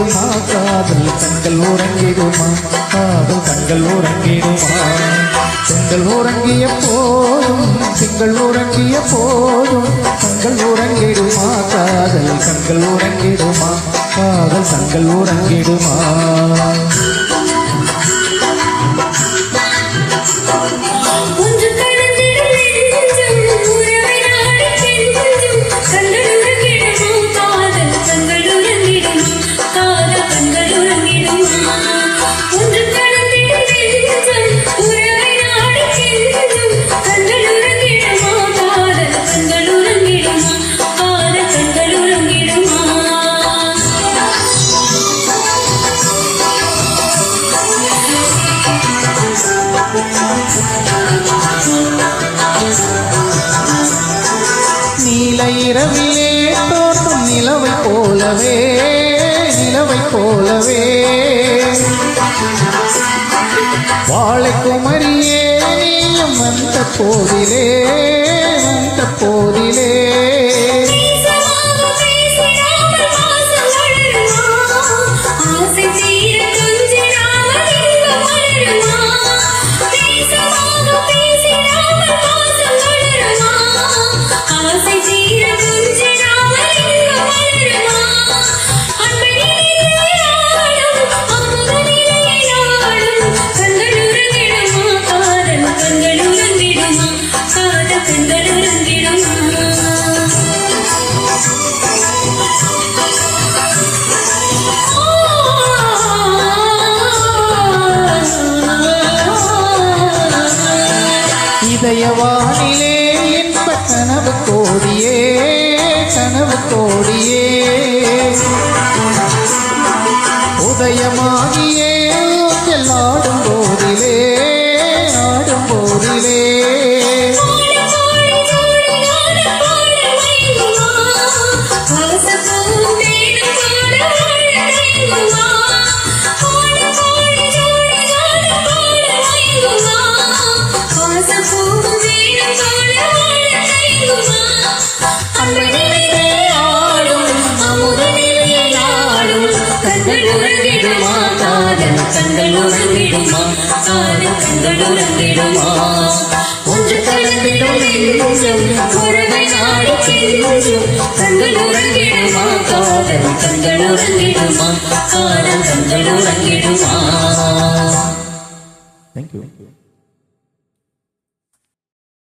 உறங்கிடுமா காதல் கண்கள் உறங்கிடுமா காதல் கண்கள் உறங்கிடுமா பெண்கள் உறங்கிய போதும் திங்கள் உறங்கிய போதும் கண்கள் உறங்கிடுமா காதல் கண்கள் உறங்கிடுமா காதல் கண்கள் உறங்கிடுமா நீல இரவிலே தோட்டம் நிலவை போலவே நிலவை போலவே வாழை குமரியே நீயும் வந்த போதிலே வந்த போதிலே இதயவானிலே என்ப கனவு கோடியே கனவு கோடியே உதயமாகியே ஆடும் போதிலே ஆடும் போதிலே கண்கள் உறங்கிடுமா காதல் கண்கள் உறங்கிடுமா ஒன்று கலந்திடும் நெஞ்சம் உறவை நாடி செல்லும் கண்கள் உறங்கிடுமா காதல் கண்கள் உறங்கிடுமா காதல் கண்கள் உறங்கிடுமா